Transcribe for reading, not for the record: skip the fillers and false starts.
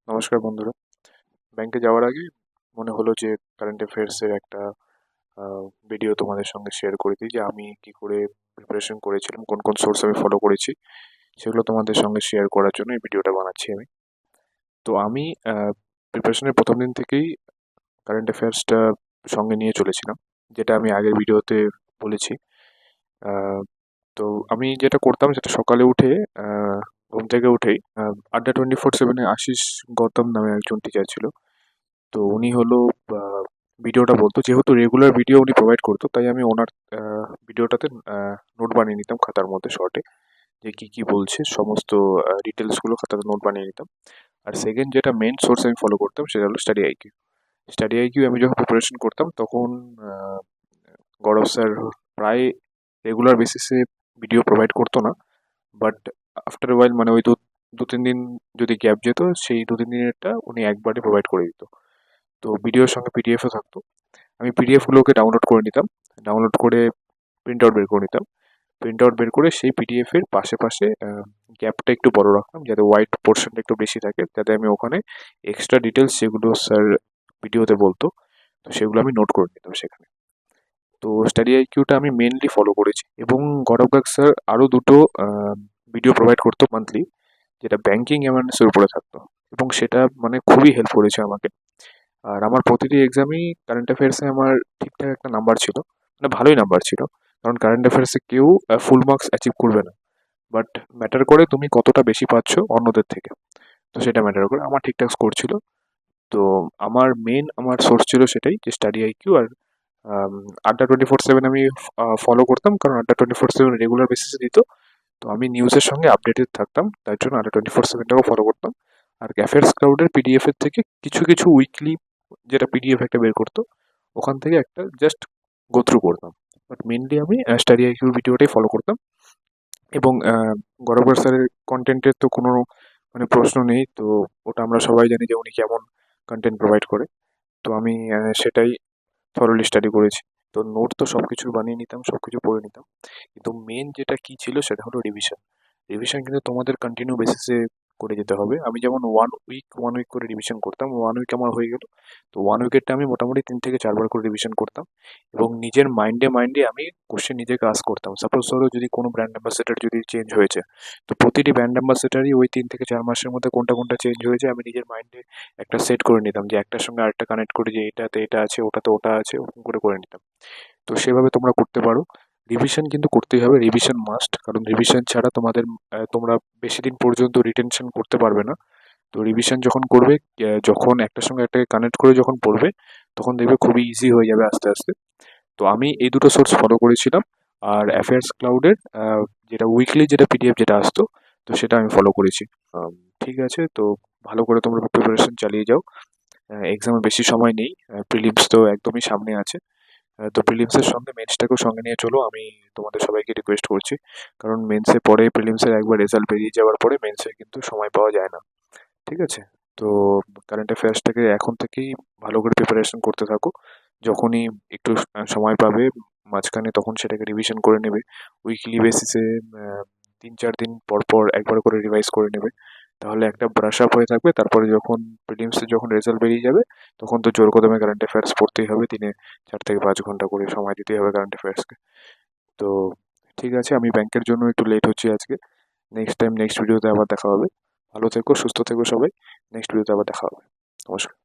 নমস্কার বন্ধুরা। ব্যাংকে যাওয়ার আগে মনে হলো যে কারেন্ট অ্যাফেয়ার্সের একটা ভিডিও তোমাদের সঙ্গে শেয়ার করে দিই, যে আমি কি করে প্রিপারেশন করেছিলাম, কোন কোন সোর্স আমি ফলো করেছি, সেগুলো তোমাদের সঙ্গে শেয়ার করার জন্য এই ভিডিওটা বানাচ্ছি আমি। তো আমি প্রিপারেশনের প্রথম দিন থেকেই কারেন্ট অ্যাফেয়ার্সটা সঙ্গে নিয়ে চলেছিলাম, যেটা আমি আগের ভিডিওতে বলেছি। আহ, তো আমি যেটা করতাম সেটা সকালে উঠে ঘুম থেকে উঠেই আড্ডা 24/7 আশিস গৌতম নামে একজন টিচার ছিল। তো উনি হলো ভিডিওটা বলতো, যেহেতু রেগুলার ভিডিও উনি প্রোভাইড করতো, তাই আমি ওনার ভিডিওটাতে নোট বানিয়ে নিতাম খাতার মধ্যে শর্টে, যে কি কি বলছে সমস্ত ডিটেলসগুলো খাতাতে নোট বানিয়ে নিতাম। আর সেকেন্ড যেটা মেন সোর্স আমি ফলো করতাম সেটা হলো স্টাডি আইকিউ। স্টাডি আইকিউ আমি যখন প্রিপারেশন করতাম তখন আহ, গৌরব স্যার প্রায় রেগুলার বেসিসে ভিডিও প্রোভাইড করতো না, বাট আফটার ওয়াইল মানে ওই দু দু তিন দিন যদি গ্যাপ যেত, সেই দু তিন দিনেরটা উনি একবারে প্রোভাইড করে দিত। তো ভিডিওর সঙ্গে পিডিএফও থাকতো। আমি পিডিএফগুলোকে ডাউনলোড করে নিতাম, ডাউনলোড করে প্রিন্ট আউট বের করে নিতাম। প্রিন্ট আউট বের করে সেই পিডিএফের পাশে পাশে গ্যাপটা একটু বড় রাখতাম, যাতে হোয়াইট পোর্শনটা একটু বেশি থাকে, যাতে আমি ওখানে এক্সট্রা ডিটেলস যেগুলো স্যার ভিডিওতে বলতো, তো সেগুলো আমি নোট করে নিতাম সেখানে। তো স্টাডি আইকিউটা আমি মেনলি ফলো করেছি, এবং গৌরব গার্গ স্যার আরও দুটো ভিডিও প্রোভাইড করতো মান্থলি, যেটা ব্যাংকিং অ্যাওয়ারনেসের উপরে থাকতো, এবং সেটা মানে খুবই হেল্প করেছে আমাকে। আর আমার প্রতিটি এক্সামেই কারেন্ট অ্যাফেয়ার্সে আমার ঠিকঠাক একটা নাম্বার ছিল, মানে ভালোই নাম্বার ছিল। কারণ কারেন্ট অ্যাফেয়ার্সে কেউ ফুল মার্কস অ্যাচিভ করবে না, বাট ম্যাটার করে তুমি কতটা বেশি পাচ্ছ অন্যদের থেকে। তো সেটা ম্যাটার করে, আমার ঠিকঠাক স্কোর ছিল। তো আমার সোর্স ছিল সেটাই, যে স্টাডি আইকিউ। আর আম, আড্ডা 24/7 আমি ফলো করতাম, কারণ আড্ডা 24/7 রেগুলার বেসিসে দিত। তো আমি নিউজের সঙ্গে আপডেটেড থাকতাম, তাই জন্য আড্ডা 24/7টাকেও ফলো করতাম। আর অ্যাফেয়ার্স ক্লাউডের পিডিএফ এর থেকে কিছু কিছু উইকলি যেটা পিডিএফ একটা বের করতো, ওখান থেকে একটা জাস্ট গো থ্রু করতাম। বাট মেনলি আমি স্টাডি আইকিউর ভিডিওটাই ফলো করতাম। এবং গরবর স্যারের কন্টেন্টের তো কোনো মানে প্রশ্ন নেই। তো ওটা আমরা সবাই জানি যে উনি কেমন কন্টেন্ট প্রোভাইড করে। তো আমি সেটাই থরলি স্টাডি করেছি। তো নোট তো সব কিছুর বানিয়ে নিতাম, সব কিছু পড়ে নিতাম। কিন্তু মেন যেটা কি ছিল সেটা হলো রিভিশন। রিভিশন কিন্তু তোমাদের কন্টিনিউ বেসিসে করে যেতে হবে। আমি যেমন ওয়ান উইক করে রিভিশন করতাম, ওয়ান উইক আমার হয়ে গেল। তো ওয়ান উইকেরটা আমি মোটামুটি 3 থেকে 4 বার করে রিভিশন করতাম, এবং নিজের মাইন্ডে মাইন্ডে আমি কোশ্চেন নিজেকে আস্ক করতাম। সাপোজ ধরো যদি কোনো ব্র্যান্ড অ্যাম্বাসেডার যদি চেঞ্জ হয়েছে, তো প্রতিটি ব্র্যান্ড অ্যাম্বাসেডারই ওই 3 থেকে 4 মাসের মধ্যে কোনটা কোনটা চেঞ্জ হয়েছে আমি নিজের মাইন্ডে একটা সেট করে নিতাম, যে একটার সঙ্গে আরেকটা কানেক্ট করে, যে এটাতে এটা আছে, ওটাতে ওটা আছে, ওরকম করে করে নিতাম। তো সেভাবে তোমরা করতে পারো। রিভিশন কিন্তু করতেই হবে, রিভিশন মাস্ট, কারণ রিভিশন ছাড়া তোমরা বেশি দিন পর্যন্ত রিটেনশন করতে পারবে না। তো রিভিশন যখন করবে, যখন একটার সঙ্গে একটাকে কানেক্ট করে যখন পড়বে, তখন দেখবে খুবই ইজি হয়ে যাবে আস্তে আস্তে। তো আমি এই দুটো সোর্স ফলো করেছিলাম। আর অ্যাফেয়ার্স ক্লাউডের যেটা উইকলি যেটা পিডিএফ যেটা আসতো, তো সেটা আমি ফলো করেছি। ঠিক আছে, তো ভালো করে তোমরা প্রিপারেশন চালিয়ে যাও। এক্সামে বেশি সময় নেই, প্রিলিমস তো একদমই সামনে আছে। তো প্রিলিমসের সঙ্গে মেন্সটাকেও সঙ্গে নিয়ে চলো, আমি তোমাদের সবাইকে রিকোয়েস্ট করছি। কারণ মেন্সে পরে, প্রিলিমসের একবার রেজাল্ট বেরিয়ে যাওয়ার পরে মেন্সে কিন্তু সময় পাওয়া যায় না। ঠিক আছে? তো কারেন্ট অ্যাফেয়ার্সটাকে এখন থেকেই ভালো করে প্রিপারেশন করতে থাকো। যখনই একটু সময় পাবে মাঝখানে, তখন সেটাকে রিভিশন করে নেবে। উইকলি বেসিসে 3-4 দিন পর পর একবার করে রিভাইজ করে নেবে। তাহলে একটা ব্রাশ আপ হয়ে থাকবে। তারপরে যখন প্রিলিমসে যখন রেজাল্ট বেরিয়ে যাবে, তখন তো জোর কদমে কারেন্ট অ্যাফেয়ার্স পড়তেই হবে। দিনে 4 থেকে 5 ঘন্টা করে সময় দিতেই হবে কারেন্ট অ্যাফেয়ার্সকে। তো ঠিক আছে, আমি ব্যাংকের জন্য একটু লেট হচ্ছি আজকে। নেক্সট টাইম নেক্সট ভিডিওতে আবার দেখা হবে। ভালো থেকো, সুস্থ থেকো সবাই। নেক্সট ভিডিওতে আবার দেখা হবে। নমস্কার।